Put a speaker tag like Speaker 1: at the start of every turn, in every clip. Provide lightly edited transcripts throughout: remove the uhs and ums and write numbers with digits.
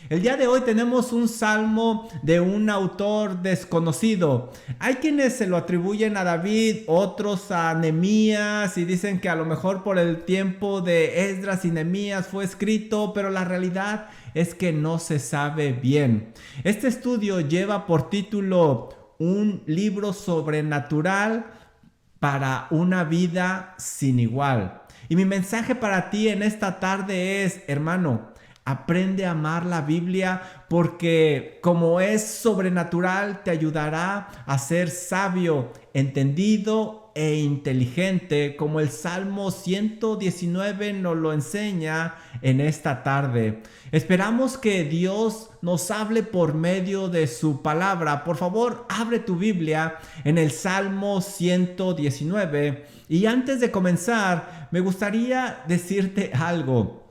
Speaker 1: El día de hoy tenemos un salmo de un autor desconocido. Hay quienes se lo atribuyen a David, otros a Nehemías y dicen que a lo mejor por el tiempo de Esdras y Nehemías fue escrito, pero la realidad es que no se sabe bien. Este estudio lleva por título Un libro sobrenatural para una vida sin igual. Y mi mensaje para ti en esta tarde es, hermano, aprende a amar la Biblia porque como es sobrenatural te ayudará a ser sabio, entendido e inteligente, como el Salmo 119 nos lo enseña en esta tarde. Esperamos que Dios nos hable por medio de su palabra. Por favor, abre tu Biblia en el Salmo 119. Y antes de comenzar, me gustaría decirte algo.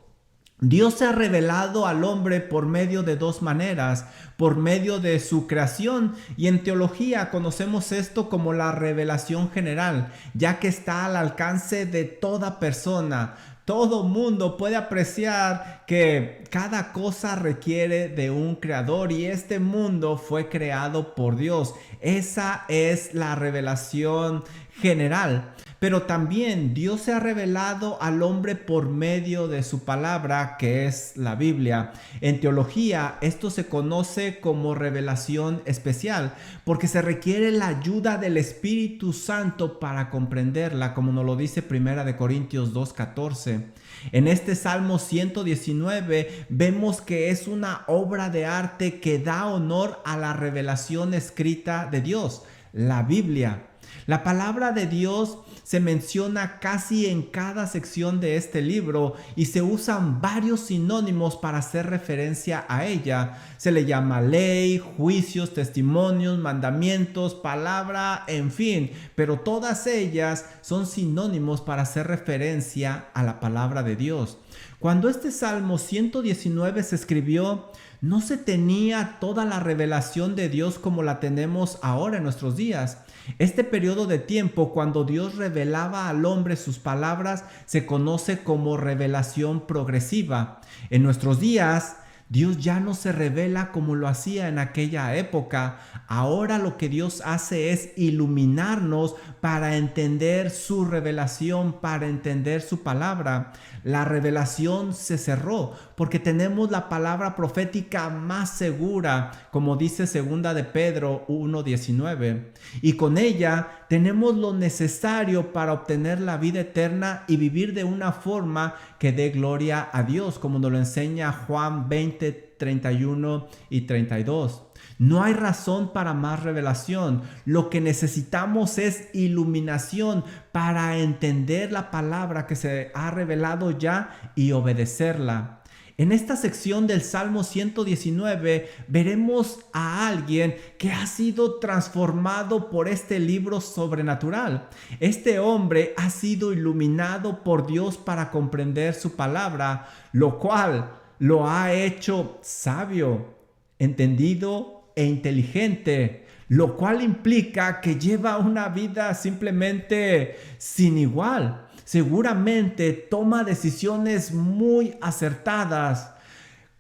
Speaker 1: Dios se ha revelado al hombre por medio de dos maneras, por medio de su creación, y en teología conocemos esto como la revelación general, ya que está al alcance de toda persona. Todo mundo puede apreciar que cada cosa requiere de un creador y este mundo fue creado por Dios. Esa es la revelación general. Pero también Dios se ha revelado al hombre por medio de su palabra, que es la Biblia. En teología, esto se conoce como revelación especial, porque se requiere la ayuda del Espíritu Santo para comprenderla, como nos lo dice 1 Corintios 2:14. En este Salmo 119 vemos que es una obra de arte que da honor a la revelación escrita de Dios, la Biblia. La palabra de Dios se menciona casi en cada sección de este libro y se usan varios sinónimos para hacer referencia a ella. Se le llama ley, juicios, testimonios, mandamientos, palabra, en fin, pero todas ellas son sinónimos para hacer referencia a la palabra de Dios. Cuando este Salmo 119 se escribió, no se tenía toda la revelación de Dios como la tenemos ahora en nuestros días. Este periodo de tiempo, cuando Dios revelaba al hombre sus palabras, se conoce como revelación progresiva. En nuestros días, Dios ya no se revela como lo hacía en aquella época. Ahora lo que Dios hace es iluminarnos para entender su revelación, para entender su palabra. La revelación se cerró porque tenemos la palabra profética más segura, como dice 2 de Pedro 1:19. Y con ella tenemos lo necesario para obtener la vida eterna y vivir de una forma que dé gloria a Dios, como nos lo enseña Juan 20:31 y 32. No hay razón para más revelación. Lo que necesitamos es iluminación para entender la palabra que se ha revelado ya y obedecerla. En esta sección del Salmo 119 veremos a alguien que ha sido transformado por este libro sobrenatural. Este hombre ha sido iluminado por Dios para comprender su palabra, lo cual lo ha hecho sabio, entendido e inteligente, lo cual implica que lleva una vida simplemente sin igual. Seguramente toma decisiones muy acertadas,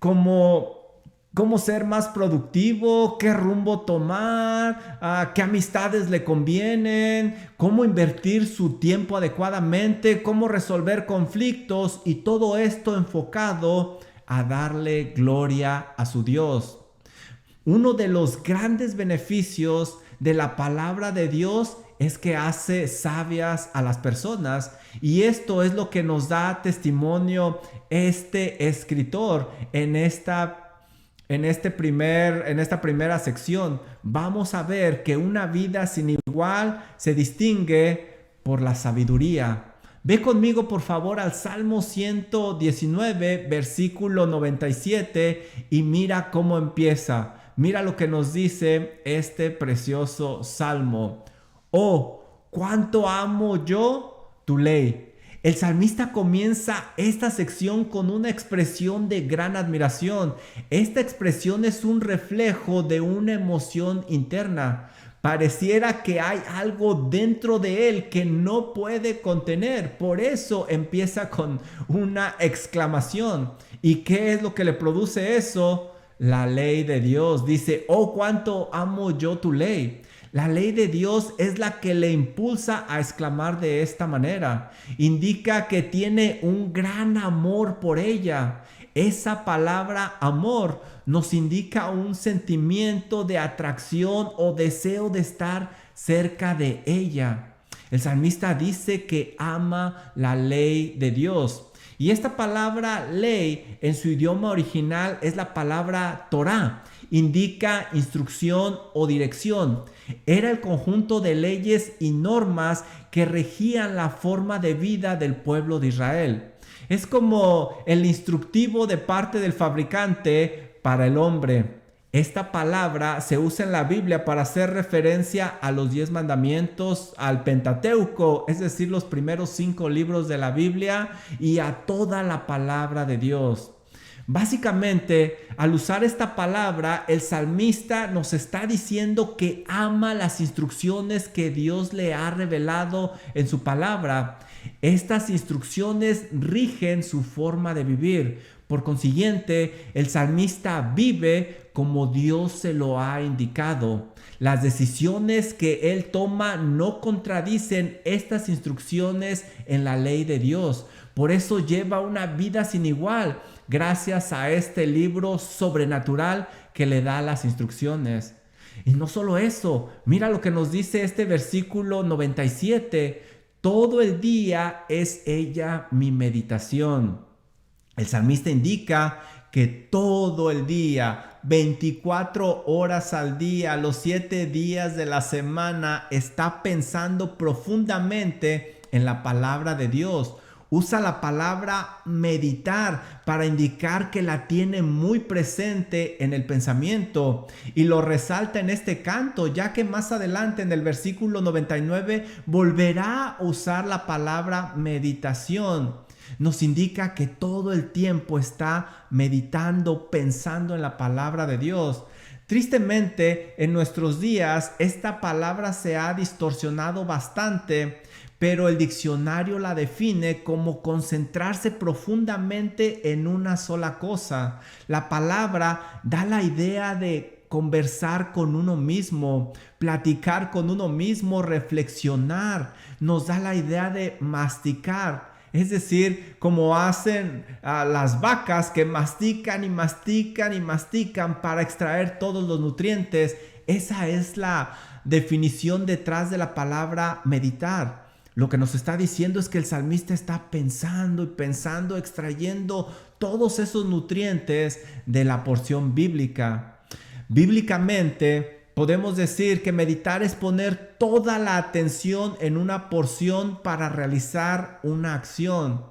Speaker 1: como cómo ser más productivo, qué rumbo tomar, qué amistades le convienen, cómo invertir su tiempo adecuadamente, cómo resolver conflictos y todo esto enfocado a darle gloria a su Dios. Uno de los grandes beneficios de la palabra de Dios es que hace sabias a las personas y esto es lo que nos da testimonio este escritor en esta primera sección. Vamos a ver que una vida sin igual se distingue por la sabiduría. Ve conmigo por favor al Salmo 119, versículo 97 y mira cómo empieza. Mira lo que nos dice este precioso salmo. Oh, cuánto amo yo tu ley. El salmista comienza esta sección con una expresión de gran admiración. Esta expresión es un reflejo de una emoción interna. Pareciera que hay algo dentro de él que no puede contener. Por eso empieza con una exclamación. ¿Y qué es lo que le produce eso? La ley de Dios. Dice, oh, cuánto amo yo tu ley. La ley de Dios es la que le impulsa a exclamar de esta manera. Indica que tiene un gran amor por ella. Esa palabra amor nos indica un sentimiento de atracción o deseo de estar cerca de ella. El salmista dice que ama la ley de Dios. Y esta palabra ley en su idioma original es la palabra Torah. Indica instrucción o dirección. Era el conjunto de leyes y normas que regían la forma de vida del pueblo de Israel. Es como el instructivo de parte del fabricante para el hombre. Esta palabra se usa en la Biblia para hacer referencia a los 10 mandamientos, al Pentateuco, es decir, los primeros 5 libros de la Biblia y a toda la palabra de Dios. Básicamente, al usar esta palabra, el salmista nos está diciendo que ama las instrucciones que Dios le ha revelado en su palabra. Estas instrucciones rigen su forma de vivir. Por consiguiente, el salmista vive como Dios se lo ha indicado. Las decisiones que él toma no contradicen estas instrucciones en la ley de Dios. Por eso lleva una vida sin igual, gracias a este libro sobrenatural que le da las instrucciones. Y no solo eso, mira lo que nos dice este versículo 97. Todo el día es ella mi meditación. El salmista indica que todo el día, 24 horas al día, los 7 días de la semana, está pensando profundamente en la palabra de Dios. Usa la palabra meditar para indicar que la tiene muy presente en el pensamiento y lo resalta en este canto, ya que más adelante en el versículo 99 volverá a usar la palabra meditación. Nos indica que todo el tiempo está meditando, pensando en la palabra de Dios. Tristemente, en nuestros días, esta palabra se ha distorsionado bastante, pero el diccionario la define como concentrarse profundamente en una sola cosa. La palabra da la idea de conversar con uno mismo, platicar con uno mismo, reflexionar. Nos da la idea de masticar. Es decir, como hacen las vacas que mastican y mastican y mastican para extraer todos los nutrientes. Esa es la definición detrás de la palabra meditar. Lo que nos está diciendo es que el salmista está pensando y pensando, extrayendo todos esos nutrientes de la porción bíblica. Bíblicamente, podemos decir que meditar es poner toda la atención en una porción para realizar una acción.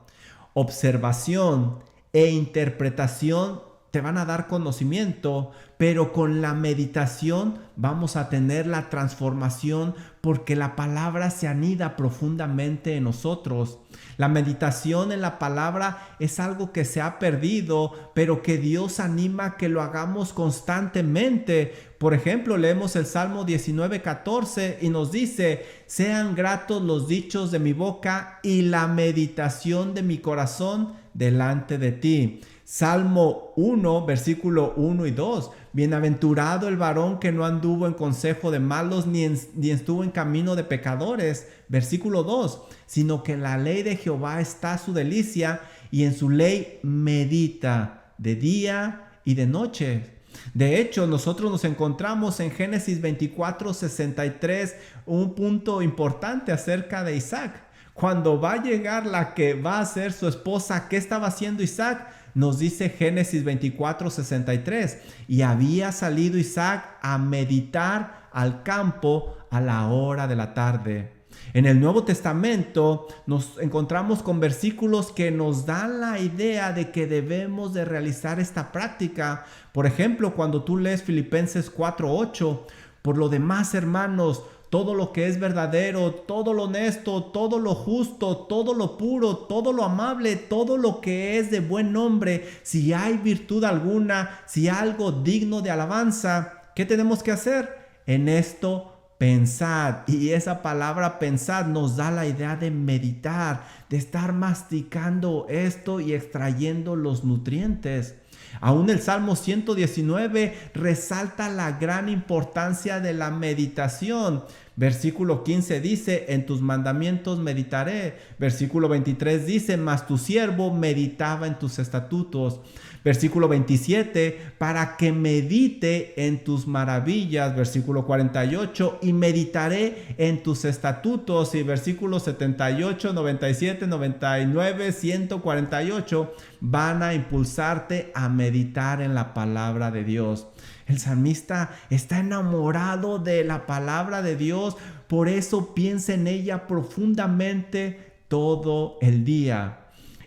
Speaker 1: Observación e interpretación te van a dar conocimiento, pero con la meditación vamos a tener la transformación porque la palabra se anida profundamente en nosotros. La meditación en la palabra es algo que se ha perdido, pero que Dios anima a que lo hagamos constantemente. Por ejemplo, leemos el Salmo 19:14 y nos dice: sean gratos los dichos de mi boca y la meditación de mi corazón delante de ti. Salmo 1, versículo 1 y 2. Bienaventurado el varón que no anduvo en consejo de malos, ni estuvo en camino de pecadores. Versículo 2. Sino que en la ley de Jehová está su delicia, y en su ley medita de día y de noche. De hecho, nosotros nos encontramos en Génesis 24:63, un punto importante acerca de Isaac. Cuando va a llegar la que va a ser su esposa, ¿qué estaba haciendo Isaac? Nos dice Génesis 24:63, y había salido Isaac a meditar al campo a la hora de la tarde. En el Nuevo Testamento nos encontramos con versículos que nos dan la idea de que debemos de realizar esta práctica. Por ejemplo, cuando tú lees Filipenses 4:8, por lo demás, hermanos, todo lo que es verdadero, todo lo honesto, todo lo justo, todo lo puro, todo lo amable, todo lo que es de buen nombre, si hay virtud alguna, si hay algo digno de alabanza, ¿qué tenemos que hacer? En esto pensad. Y esa palabra pensad nos da la idea de meditar, de estar masticando esto y extrayendo los nutrientes. Aún el Salmo 119 resalta la gran importancia de la meditación. Versículo 15 dice, en tus mandamientos meditaré. Versículo 23 dice, mas tu siervo meditaba en tus estatutos. Versículo 27, para que medite en tus maravillas. Versículo 48, y meditaré en tus estatutos. Y versículos 78, 97, 99, 148 van a impulsarte a meditar en la palabra de Dios. El salmista está enamorado de la palabra de Dios, por eso piensa en ella profundamente todo el día.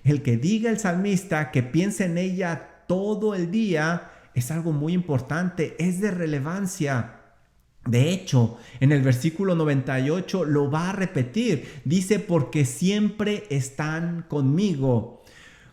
Speaker 1: El que diga el salmista que piensa en ella todo el día es algo muy importante, es de relevancia. De hecho, en el versículo 98 lo va a repetir. Dice, porque siempre están conmigo.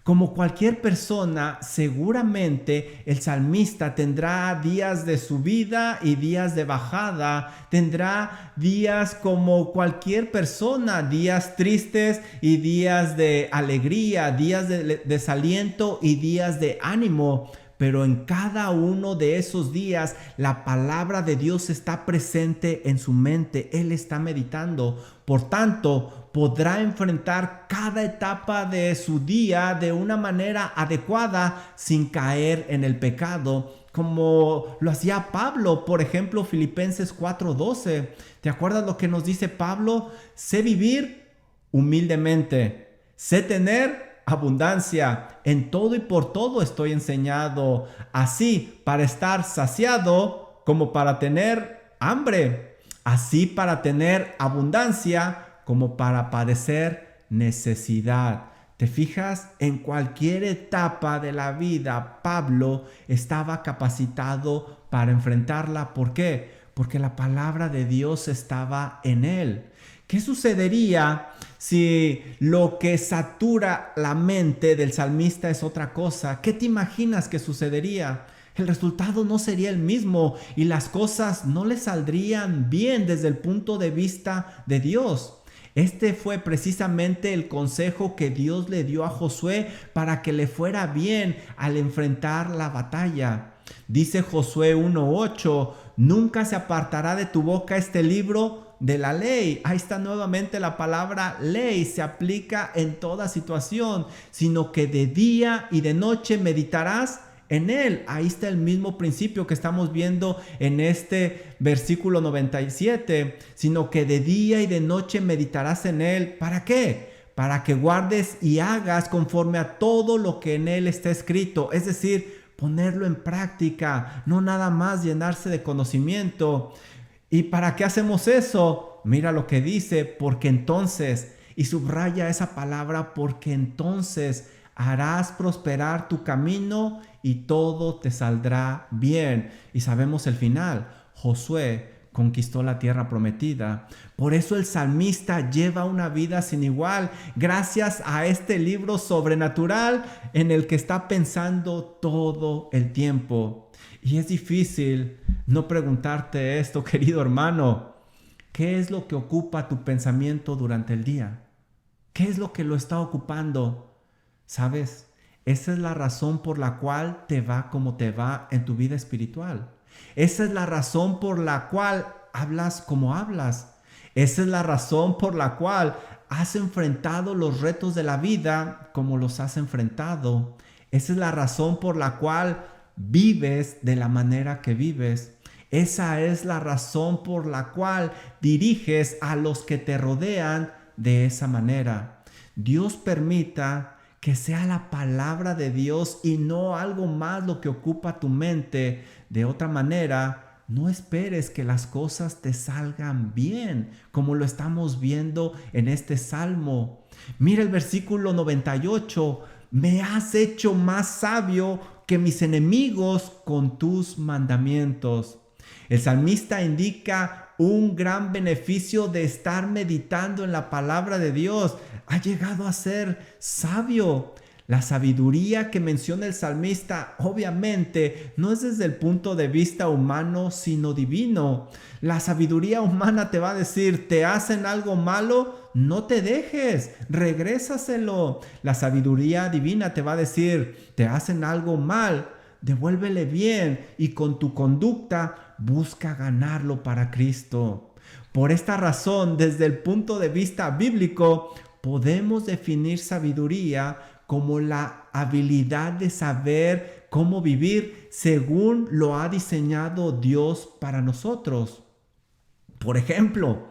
Speaker 1: Como cualquier persona, seguramente el salmista tendrá días de subida y días de bajada. Tendrá días como cualquier persona, días tristes y días de alegría, días de desaliento y días de ánimo. Pero en cada uno de esos días la palabra de Dios está presente en su mente. Él está meditando. Por tanto, podrá enfrentar cada etapa de su día de una manera adecuada sin caer en el pecado, como lo hacía Pablo, por ejemplo, Filipenses 4:12. ¿Te acuerdas lo que nos dice Pablo? Sé vivir humildemente, sé tener abundancia, en todo y por todo estoy enseñado, así para estar saciado como para tener hambre, así para tener abundancia como para padecer necesidad. ¿Te fijas? En cualquier etapa de la vida, Pablo estaba capacitado para enfrentarla. ¿Por qué? Porque la palabra de Dios estaba en él. ¿Qué sucedería si lo que satura la mente del salmista es otra cosa? ¿Qué te imaginas que sucedería? El resultado no sería el mismo y las cosas no le saldrían bien desde el punto de vista de Dios. Este fue precisamente el consejo que Dios le dio a Josué para que le fuera bien al enfrentar la batalla. Dice Josué 1:8, nunca se apartará de tu boca este libro de la ley. Ahí está nuevamente la palabra ley, se aplica en toda situación, sino que de día y de noche meditarás en él. Ahí está el mismo principio que estamos viendo en este versículo 97, sino que de día y de noche meditarás en él. ¿Para qué? Para que guardes y hagas conforme a todo lo que en él está escrito, es decir, ponerlo en práctica, no nada más llenarse de conocimiento. ¿Y para qué hacemos eso? Mira lo que dice, porque entonces, y subraya esa palabra, porque entonces harás prosperar tu camino y todo te saldrá bien. Y sabemos el final, Josué conquistó la tierra prometida. Por eso el salmista lleva una vida sin igual, gracias a este libro sobrenatural en el que está pensando todo el tiempo. Y es difícil no preguntarte esto, querido hermano. ¿Qué es lo que ocupa tu pensamiento durante el día? ¿Qué es lo que lo está ocupando? ¿Sabes? Esa es la razón por la cual te va como te va en tu vida espiritual. Esa es la razón por la cual hablas como hablas. Esa es la razón por la cual has enfrentado los retos de la vida como los has enfrentado. Esa es la razón por la cual vives de la manera que vives. Esa es la razón por la cual diriges a los que te rodean de esa manera. Dios permita que sea la palabra de Dios y no algo más lo que ocupa tu mente. De otra manera, no esperes que las cosas te salgan bien, como lo estamos viendo en este salmo. Mira el versículo 98. Me has hecho más sabio que mis enemigos con tus mandamientos. El salmista indica un gran beneficio de estar meditando en la palabra de Dios. Ha llegado a ser sabio. La sabiduría que menciona el salmista obviamente no es desde el punto de vista humano, sino divino. La sabiduría humana te va a decir, te hacen algo malo, no te dejes, regrésaselo. La sabiduría divina te va a decir, te hacen algo mal, devuélvele bien y con tu conducta busca ganarlo para Cristo. Por esta razón, desde el punto de vista bíblico, podemos definir sabiduría como la habilidad de saber cómo vivir según lo ha diseñado Dios para nosotros. Por ejemplo,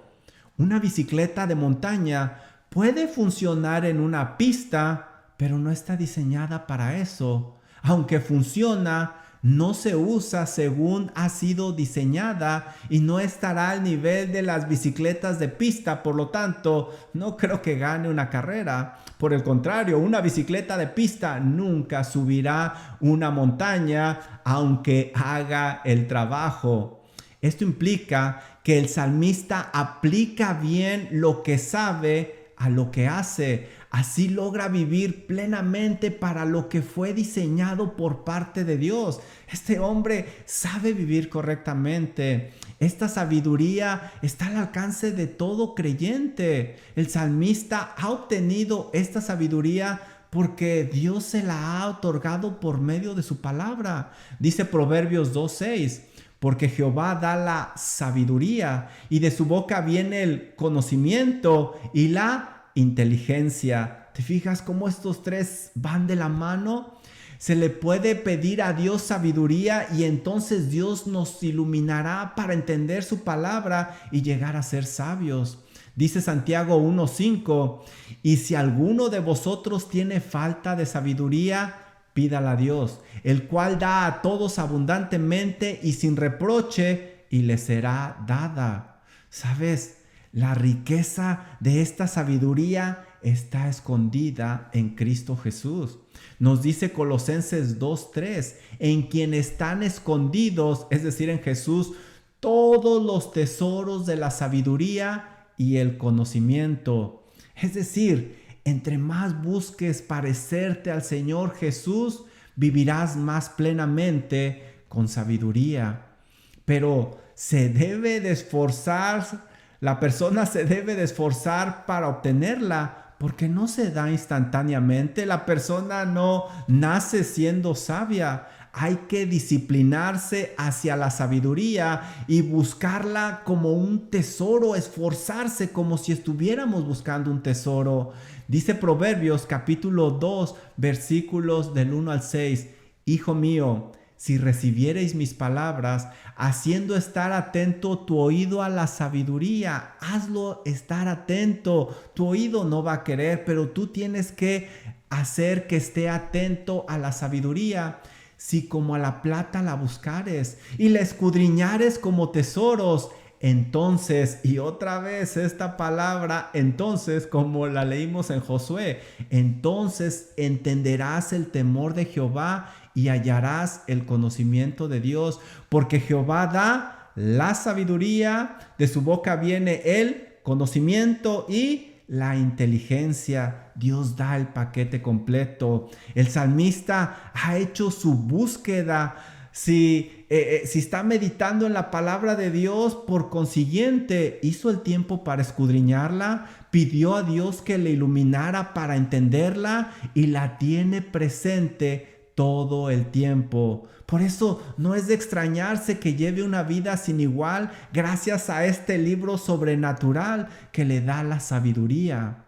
Speaker 1: una bicicleta de montaña puede funcionar en una pista, pero no está diseñada para eso. Aunque funciona, no se usa según ha sido diseñada y no estará al nivel de las bicicletas de pista. Por lo tanto, no creo que gane una carrera. Por el contrario, una bicicleta de pista nunca subirá una montaña, aunque haga el trabajo. Esto implica que el salmista aplica bien lo que sabe a lo que hace. Así logra vivir plenamente para lo que fue diseñado por parte de Dios. Este hombre sabe vivir correctamente. Esta sabiduría está al alcance de todo creyente. El salmista ha obtenido esta sabiduría porque Dios se la ha otorgado por medio de su palabra. Dice Proverbios 2:6. Porque Jehová da la sabiduría y de su boca viene el conocimiento y la inteligencia. ¿Te fijas cómo estos tres van de la mano? Se le puede pedir a Dios sabiduría y entonces Dios nos iluminará para entender su palabra y llegar a ser sabios. Dice Santiago 1:5, y si alguno de vosotros tiene falta de sabiduría, pídala a Dios, el cual da a todos abundantemente y sin reproche, y le será dada. ¿Sabes? La riqueza de esta sabiduría está escondida en Cristo Jesús. Nos dice Colosenses 2:3, en quien están escondidos, es decir, en Jesús, todos los tesoros de la sabiduría y el conocimiento. Es decir, entre más busques parecerte al Señor Jesús, vivirás más plenamente con sabiduría. Pero se debe de esforzar, la persona se debe de esforzar para obtenerla, porque no se da instantáneamente. La persona no nace siendo sabia. Hay que disciplinarse hacia la sabiduría y buscarla como un tesoro, esforzarse como si estuviéramos buscando un tesoro. Dice Proverbios capítulo 2, versículos del 1 al 6. Hijo mío, si recibiereis mis palabras, haciendo estar atento tu oído a la sabiduría, hazlo estar atento. Tu oído no va a querer, pero tú tienes que hacer que esté atento a la sabiduría. Si como a la plata la buscares y la escudriñares como tesoros, entonces, y otra vez esta palabra, entonces, como la leímos en Josué, entonces entenderás el temor de Jehová y hallarás el conocimiento de Dios, porque Jehová da la sabiduría, de su boca viene el conocimiento y la inteligencia. Dios da el paquete completo. El salmista ha hecho su búsqueda. Si está meditando en la palabra de Dios, por consiguiente, hizo el tiempo para escudriñarla, pidió a Dios que le iluminara para entenderla y la tiene presente todo el tiempo. Por eso no es de extrañarse que lleve una vida sin igual gracias a este libro sobrenatural que le da la sabiduría.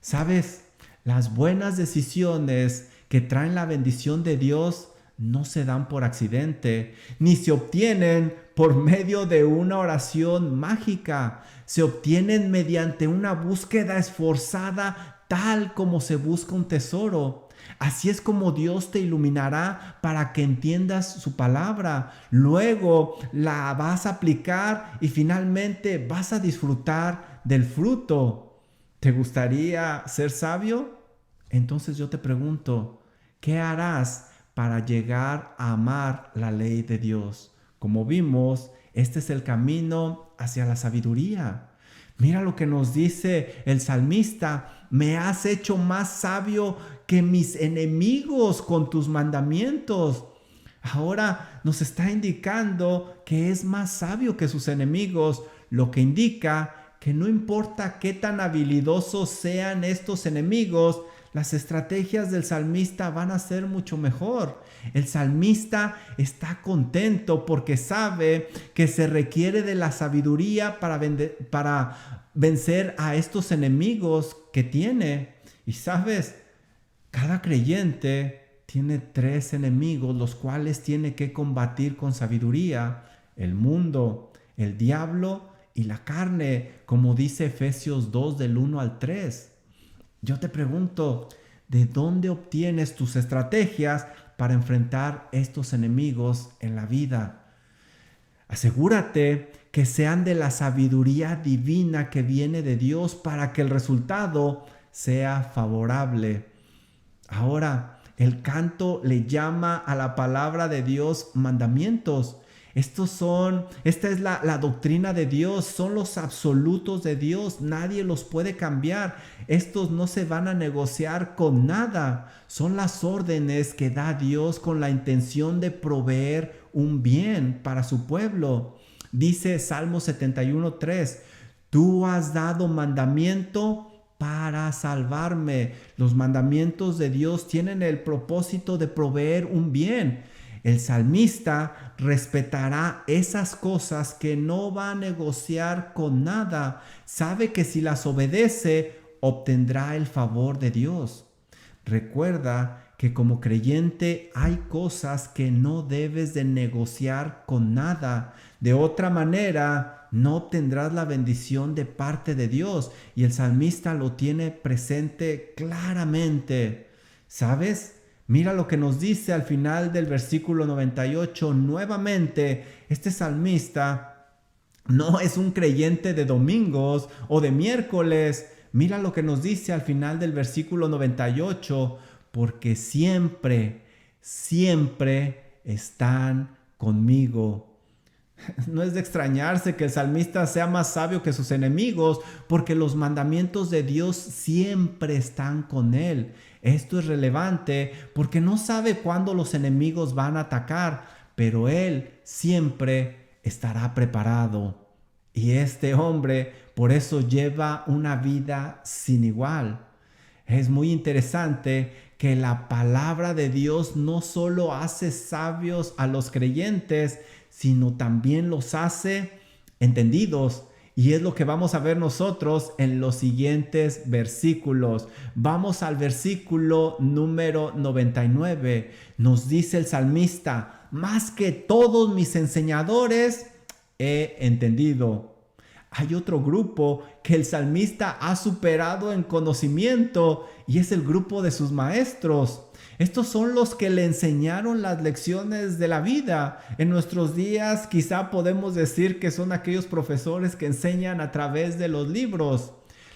Speaker 1: ¿Sabes? Las buenas decisiones que traen la bendición de Dios no se dan por accidente, ni se obtienen por medio de una oración mágica. Se obtienen mediante una búsqueda esforzada, tal como se busca un tesoro. Así es como Dios te iluminará para que entiendas su palabra. Luego la vas a aplicar y finalmente vas a disfrutar del fruto. ¿Te gustaría ser sabio? Entonces yo te pregunto, ¿qué harás para llegar a amar la ley de Dios? Como vimos, este es el camino hacia la sabiduría. Mira lo que nos dice el salmista: me has hecho más sabio que mis enemigos con tus mandamientos. Ahora nos está indicando que es más sabio que sus enemigos, lo que indica que no importa qué tan habilidosos sean estos enemigos, las estrategias del salmista van a ser mucho mejor. El salmista está contento porque sabe que se requiere de la sabiduría para vencer a estos enemigos que tiene. Y sabes, cada creyente tiene 3 enemigos, los cuales tiene que combatir con sabiduría: el mundo, el diablo y la carne, como dice Efesios 2 del 1 al 3. Yo te pregunto, ¿de dónde obtienes tus estrategias para enfrentar estos enemigos en la vida? Asegúrate que sean de la sabiduría divina que viene de Dios para que el resultado sea favorable. Ahora, el canto le llama a la palabra de Dios mandamientos. Esta es la doctrina de Dios, son los absolutos de Dios, nadie los puede cambiar. Estos no se van a negociar con nada, son las órdenes que da Dios con la intención de proveer un bien para su pueblo. Dice Salmo 71:3, tú has dado mandamiento para salvarme. Los mandamientos de Dios tienen el propósito de proveer un bien. El salmista respetará esas cosas que no va a negociar con nada. Sabe que si las obedece, obtendrá el favor de Dios. Recuerda que como creyente hay cosas que no debes de negociar con nada. De otra manera, no obtendrás la bendición de parte de Dios. Y el salmista lo tiene presente claramente. ¿Sabes? Mira lo que nos dice al final del versículo 98. Nuevamente, este salmista no es un creyente de domingos o de miércoles. Mira lo que nos dice al final del versículo 98. Porque siempre, siempre están conmigo. No es de extrañarse que el salmista sea más sabio que sus enemigos, porque los mandamientos de Dios siempre están con él. Esto es relevante porque no sabe cuándo los enemigos van a atacar, pero él siempre estará preparado. Y este hombre por eso lleva una vida sin igual. Es muy interesante que la palabra de Dios no solo hace sabios a los creyentes, sino también los hace entendidos. Y es lo que vamos a ver nosotros en los siguientes versículos. Vamos al versículo número 99. Nos dice el salmista, más que todos mis enseñadores he entendido. Hay otro grupo que el salmista ha superado en conocimiento y es el grupo de sus maestros. Estos son los que le enseñaron las lecciones de la vida. En nuestros días quizá podemos decir que son aquellos profesores que enseñan a través de los libros.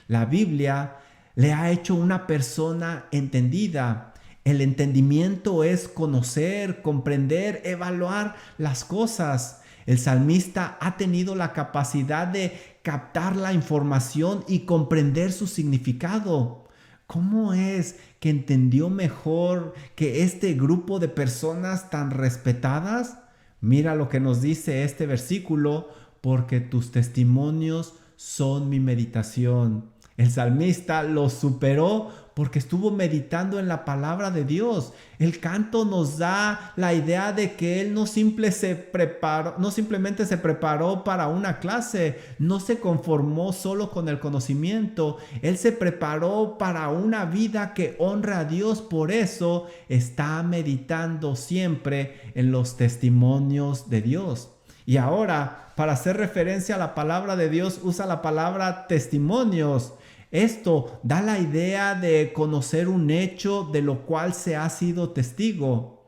Speaker 1: La Biblia le ha hecho una persona entendida. El entendimiento es conocer, comprender, evaluar las cosas. El salmista ha tenido la capacidad de captar la información y comprender su significado. ¿Cómo es que entendió mejor que este grupo de personas tan respetadas? Mira lo que nos dice este versículo, porque tus testimonios son mi meditación. El salmista los superó porque estuvo meditando en la palabra de Dios. El canto nos da la idea de que él no simplemente se preparó para una clase, no se conformó solo con el conocimiento, él se preparó para una vida que honra a Dios. Por eso está meditando siempre en los testimonios de Dios. Y ahora, para hacer referencia a la palabra de Dios, usa la palabra testimonios. Esto da la idea de conocer un hecho de lo cual se ha sido testigo.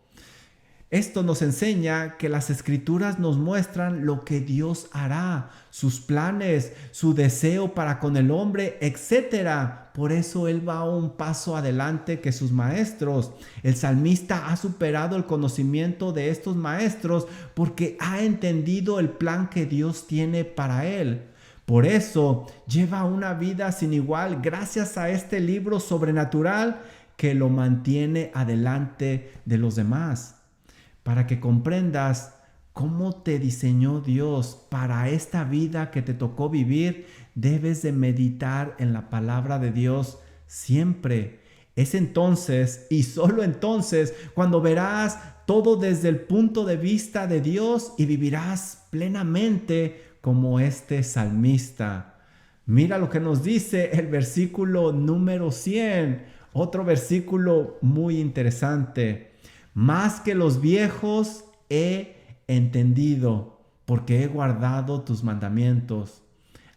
Speaker 1: Esto nos enseña que las escrituras nos muestran lo que Dios hará, sus planes, su deseo para con el hombre, etc. Por eso él va un paso adelante que sus maestros. El salmista ha superado el conocimiento de estos maestros porque ha entendido el plan que Dios tiene para él. Por eso lleva una vida sin igual gracias a este libro sobrenatural que lo mantiene adelante de los demás. Para que comprendas cómo te diseñó Dios para esta vida que te tocó vivir, debes de meditar en la palabra de Dios siempre. Es entonces y solo entonces cuando verás todo desde el punto de vista de Dios y vivirás plenamente como este salmista. Mira lo que nos dice el versículo número 100, otro versículo muy interesante. Más que los viejos he entendido, porque he guardado tus mandamientos.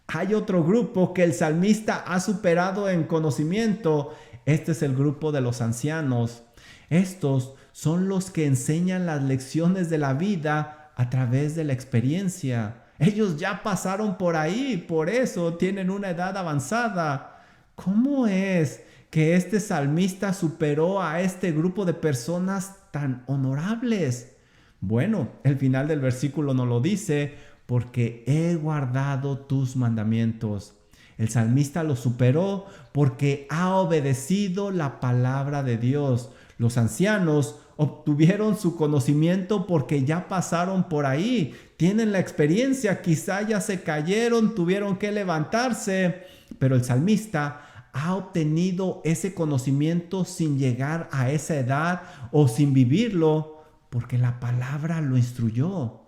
Speaker 1: Hay otro grupo que el salmista ha superado en conocimiento. Este es el grupo de los ancianos. Estos son los que enseñan las lecciones de la vida a través de la experiencia. Ellos ya pasaron por ahí, por eso tienen una edad avanzada. ¿Cómo es que este salmista superó a este grupo de personas tan honorables? Bueno, el final del versículo nos lo dice, porque he guardado tus mandamientos. El salmista lo superó porque ha obedecido la palabra de Dios. Los ancianos obtuvieron su conocimiento porque ya pasaron por ahí, tienen la experiencia, quizá ya se cayeron, tuvieron que levantarse, pero el salmista ha obtenido ese conocimiento sin llegar a esa edad o sin vivirlo, porque la palabra lo instruyó.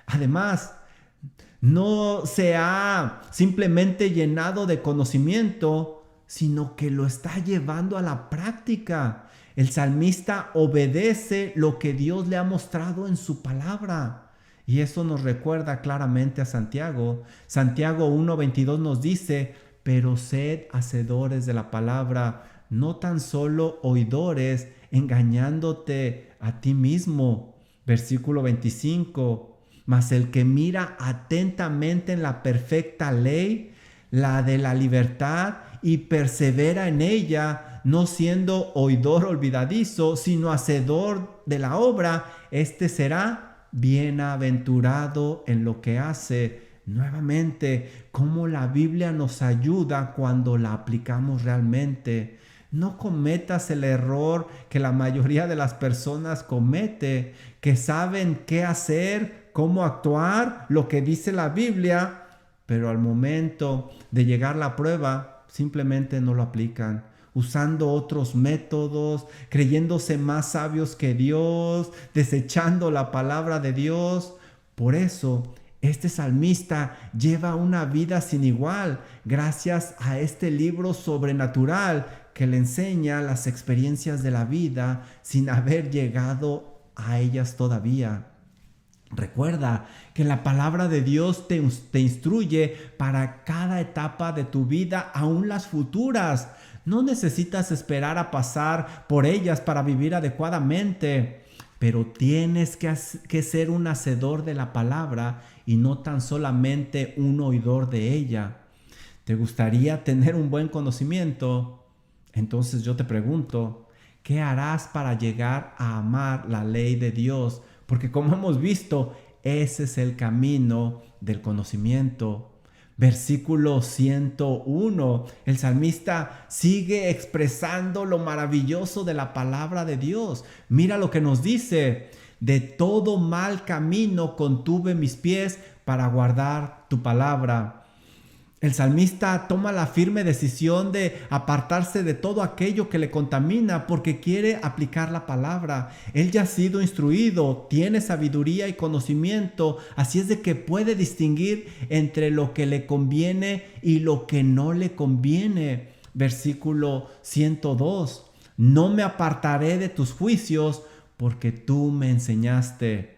Speaker 1: Además, no se ha simplemente llenado de conocimiento, sino que lo está llevando a la práctica. El salmista obedece lo que Dios le ha mostrado en su palabra. Y eso nos recuerda claramente a Santiago. Santiago 1:22 nos dice, pero sed hacedores de la palabra, no tan solo oidores, engañándote a ti mismo. Versículo 25, mas el que mira atentamente en la perfecta ley, la de la libertad, y persevera en ella, no siendo oidor olvidadizo, sino hacedor de la obra, este será bienaventurado en lo que hace. Nuevamente, cómo la Biblia nos ayuda cuando la aplicamos realmente. No cometas el error que la mayoría de las personas comete, que saben qué hacer, cómo actuar, lo que dice la Biblia, pero al momento de llegar la prueba, simplemente no lo aplican, usando otros métodos, creyéndose más sabios que Dios, desechando la palabra de Dios. Por eso, este salmista lleva una vida sin igual, gracias a este libro sobrenatural que le enseña las experiencias de la vida sin haber llegado a ellas todavía. Recuerda que la palabra de Dios te instruye para cada etapa de tu vida, aún las futuras. No necesitas esperar a pasar por ellas para vivir adecuadamente, pero tienes que ser un hacedor de la palabra y no tan solamente un oidor de ella. ¿Te gustaría tener un buen conocimiento? Entonces yo te pregunto, ¿qué harás para llegar a amar la ley de Dios? Porque como hemos visto, ese es el camino del conocimiento. Versículo 101, el salmista sigue expresando lo maravilloso de la palabra de Dios. Mira lo que nos dice, de todo mal camino contuve mis pies para guardar tu palabra. El salmista toma la firme decisión de apartarse de todo aquello que le contamina porque quiere aplicar la palabra. Él ya ha sido instruido, tiene sabiduría y conocimiento, así es de que puede distinguir entre lo que le conviene y lo que no le conviene. Versículo 102, no me apartaré de tus juicios porque tú me enseñaste.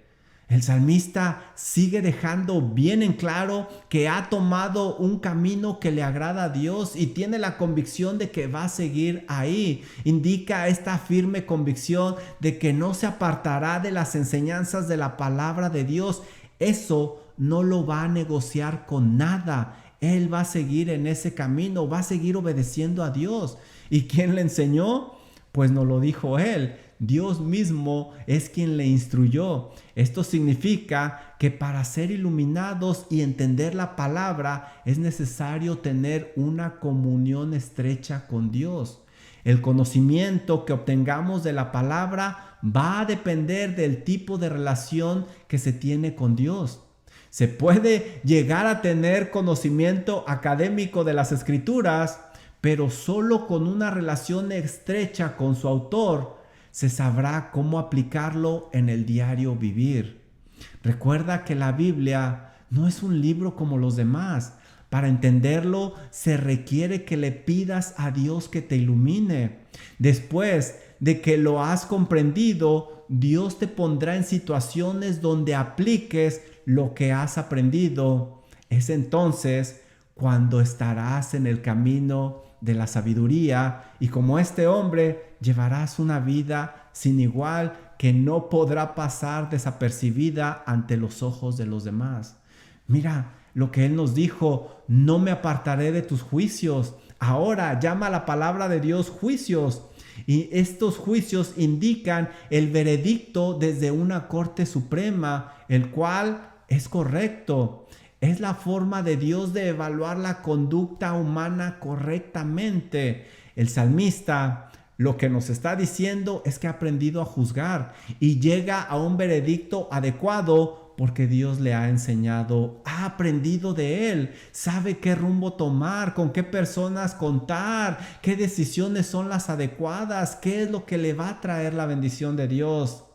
Speaker 1: El salmista sigue dejando bien en claro que ha tomado un camino que le agrada a Dios y tiene la convicción de que va a seguir ahí. Indica esta firme convicción de que no se apartará de las enseñanzas de la palabra de Dios. Eso no lo va a negociar con nada. Él va a seguir en ese camino, va a seguir obedeciendo a Dios. ¿Y quién le enseñó? Pues nos lo dijo él. Dios mismo es quien le instruyó. Esto significa que para ser iluminados y entender la palabra es necesario tener una comunión estrecha con Dios. El conocimiento que obtengamos de la palabra va a depender del tipo de relación que se tiene con Dios. Se puede llegar a tener conocimiento académico de las Escrituras, pero solo con una relación estrecha con su autor se sabrá cómo aplicarlo en el diario vivir. Recuerda que la Biblia no es un libro como los demás. Para entenderlo, se requiere que le pidas a Dios que te ilumine. Después de que lo has comprendido, Dios te pondrá en situaciones donde apliques lo que has aprendido. Es entonces cuando estarás en el camino de la sabiduría y como este hombre llevarás una vida sin igual que no podrá pasar desapercibida ante los ojos de los demás. Mira lo que Él nos dijo: no me apartaré de tus juicios. Ahora llama la palabra de Dios juicios. Y estos juicios indican el veredicto desde una corte suprema, el cual es correcto. Es la forma de Dios de evaluar la conducta humana correctamente. El salmista lo que nos está diciendo es que ha aprendido a juzgar y llega a un veredicto adecuado porque Dios le ha enseñado, ha aprendido de él, sabe qué rumbo tomar, con qué personas contar, qué decisiones son las adecuadas, qué es lo que le va a traer la bendición de Dios.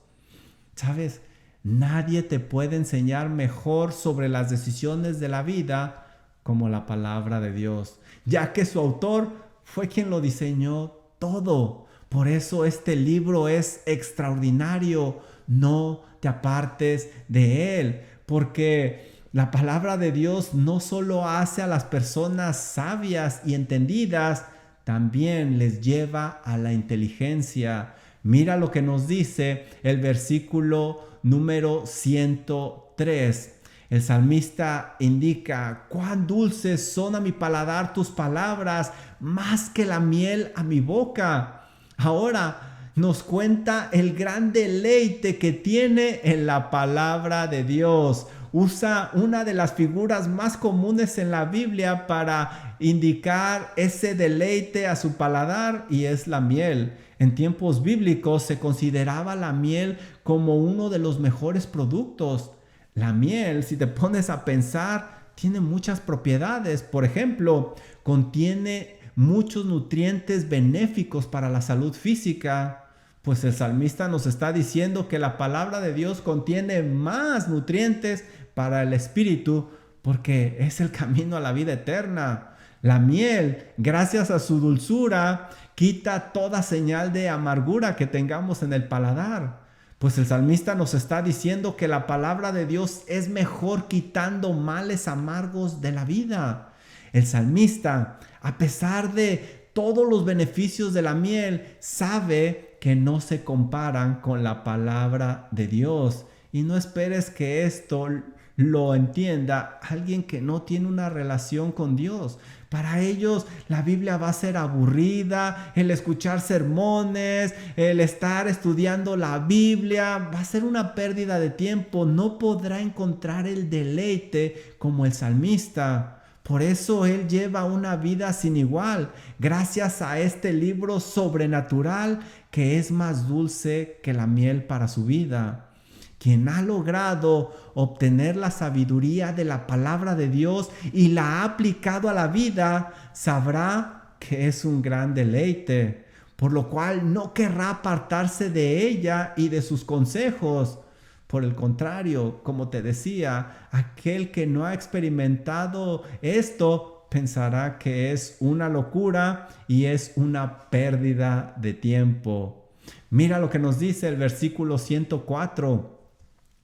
Speaker 1: ¿Sabes? Nadie te puede enseñar mejor sobre las decisiones de la vida como la palabra de Dios, ya que su autor fue quien lo diseñó todo. Por eso este libro es extraordinario. No te apartes de él, porque la palabra de Dios no solo hace a las personas sabias y entendidas, también les lleva a la inteligencia. Mira lo que nos dice el versículo número 103. El salmista indica: cuán dulces son a mi paladar tus palabras, más que la miel a mi boca. Ahora nos cuenta el gran deleite que tiene en la palabra de Dios. Usa una de las figuras más comunes en la Biblia para indicar ese deleite a su paladar, y es la miel. En tiempos bíblicos se consideraba la miel como uno de los mejores productos. La miel, si te pones a pensar, tiene muchas propiedades. Por ejemplo, contiene muchos nutrientes benéficos para la salud física. Pues el salmista nos está diciendo que la palabra de Dios contiene más nutrientes para el espíritu, porque es el camino a la vida eterna. La miel, gracias a su dulzura, quita toda señal de amargura que tengamos en el paladar. Pues el salmista nos está diciendo que la palabra de Dios es mejor quitando males amargos de la vida. El salmista, a pesar de todos los beneficios de la miel, sabe que no se comparan con la palabra de Dios. Y no esperes que esto lo entienda alguien que no tiene una relación con Dios. Para ellos la Biblia va a ser aburrida, el escuchar sermones, el estar estudiando la Biblia va a ser una pérdida de tiempo. No podrá encontrar el deleite como el salmista. Por eso él lleva una vida sin igual, gracias a este libro sobrenatural que es más dulce que la miel para su vida. Quien ha logrado obtener la sabiduría de la palabra de Dios y la ha aplicado a la vida, sabrá que es un gran deleite, por lo cual no querrá apartarse de ella y de sus consejos. Por el contrario, como te decía, aquel que no ha experimentado esto pensará que es una locura y es una pérdida de tiempo. Mira lo que nos dice el versículo 104.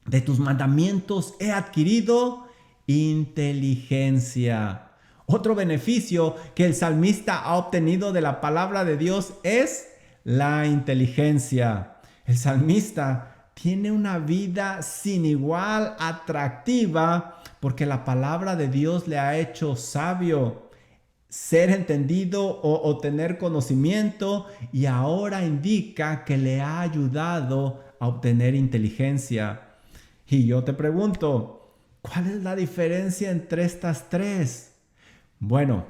Speaker 1: De tus mandamientos he adquirido inteligencia. Otro beneficio que el salmista ha obtenido de la palabra de Dios es la inteligencia. El salmista tiene una vida sin igual, atractiva, porque la palabra de Dios le ha hecho sabio, ser entendido o tener conocimiento, y ahora indica que le ha ayudado a obtener inteligencia. Y yo te pregunto, ¿cuál es la diferencia entre estas tres? Bueno,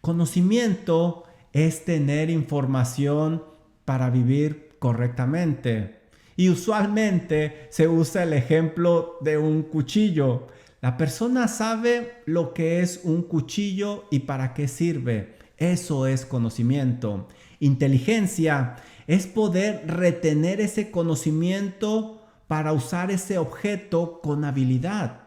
Speaker 1: conocimiento es tener información para vivir correctamente. Y usualmente se usa el ejemplo de un cuchillo. La persona sabe lo que es un cuchillo y para qué sirve. Eso es conocimiento. Inteligencia es poder retener ese conocimiento para usar ese objeto con habilidad.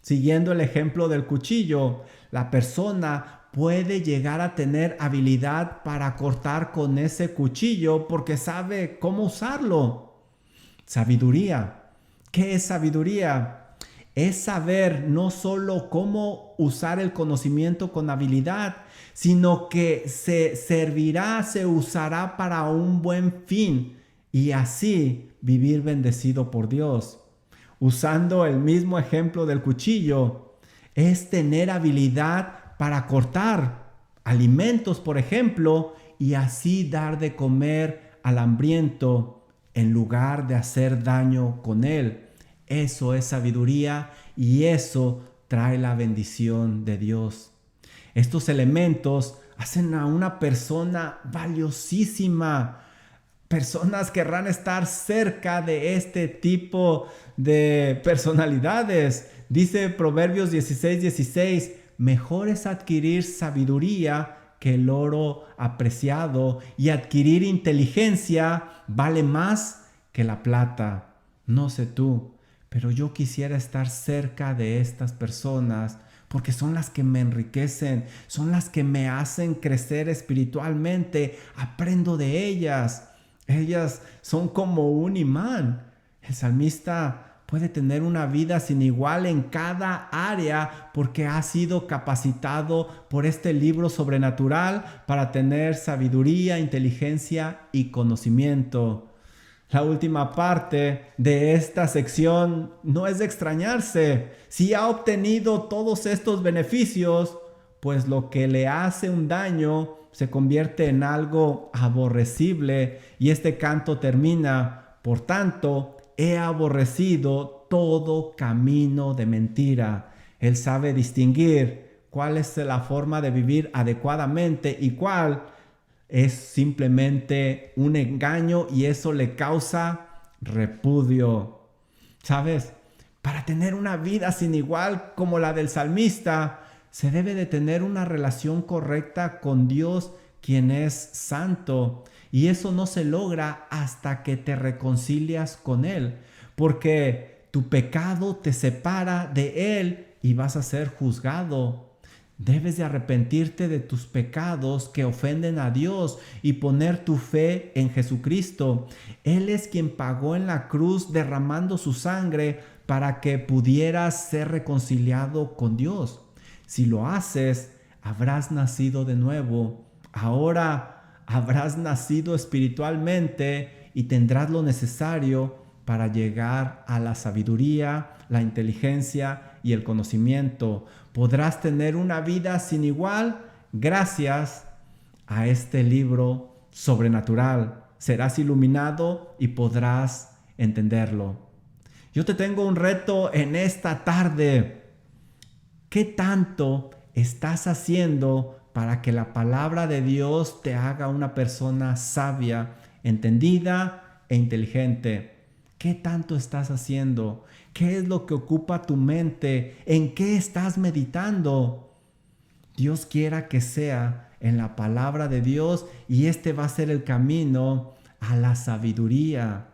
Speaker 1: Siguiendo el ejemplo del cuchillo, la persona puede llegar a tener habilidad para cortar con ese cuchillo porque sabe cómo usarlo. Sabiduría. ¿Qué es sabiduría? Es saber no solo cómo usar el conocimiento con habilidad, sino que se usará para un buen fin y así vivir bendecido por Dios. Usando el mismo ejemplo del cuchillo, es tener habilidad para cortar alimentos, por ejemplo, y así dar de comer al hambriento en lugar de hacer daño con él. Eso es sabiduría y eso trae la bendición de Dios. Estos elementos hacen a una persona valiosísima. Personas querrán estar cerca de este tipo de personalidades. Dice Proverbios 16:16, mejor es adquirir sabiduría que el oro apreciado y adquirir inteligencia vale más que la plata. No sé tú, pero yo quisiera estar cerca de estas personas porque son las que me enriquecen, son las que me hacen crecer espiritualmente. Aprendo de ellas. Ellas son como un imán. El salmista puede tener una vida sin igual en cada área porque ha sido capacitado por este libro sobrenatural para tener sabiduría, inteligencia y conocimiento. La última parte de esta sección no es de extrañarse. Si ha obtenido todos estos beneficios, pues lo que le hace un daño se convierte en algo aborrecible. Y este canto termina, por tanto, he aborrecido todo camino de mentira. Él sabe distinguir cuál es la forma de vivir adecuadamente y cuál es simplemente un engaño y eso le causa repudio. ¿Sabes? Para tener una vida sin igual como la del salmista, se debe de tener una relación correcta con Dios, quien es santo. Y eso no se logra hasta que te reconcilias con Él, porque tu pecado te separa de Él y vas a ser juzgado. Debes de arrepentirte de tus pecados que ofenden a Dios y poner tu fe en Jesucristo. Él es quien pagó en la cruz derramando su sangre para que pudieras ser reconciliado con Dios. Si lo haces, habrás nacido de nuevo. Ahora habrás nacido espiritualmente y tendrás lo necesario para llegar a la sabiduría, la inteligencia y el conocimiento. Podrás tener una vida sin igual gracias a este libro sobrenatural. Serás iluminado y podrás entenderlo. Yo te tengo un reto en esta tarde. ¿Qué tanto estás haciendo para que la palabra de Dios te haga una persona sabia, entendida e inteligente? ¿Qué tanto estás haciendo? ¿Qué es lo que ocupa tu mente? ¿En qué estás meditando? Dios quiera que sea en la palabra de Dios y este va a ser el camino a la sabiduría.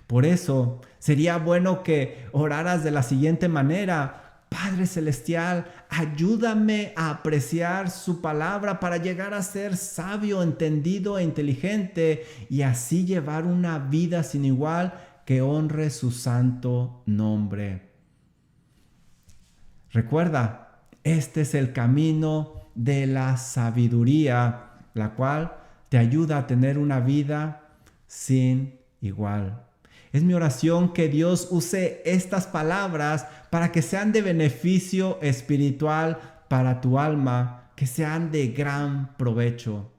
Speaker 1: Por eso sería bueno que oraras de la siguiente manera: Padre Celestial, ayúdame a apreciar su palabra para llegar a ser sabio, entendido e inteligente y así llevar una vida sin igual que honre su santo nombre. Recuerda, este es el camino de la sabiduría, la cual te ayuda a tener una vida sin igual. Es mi oración que Dios use estas palabras para que sean de beneficio espiritual para tu alma, que sean de gran provecho.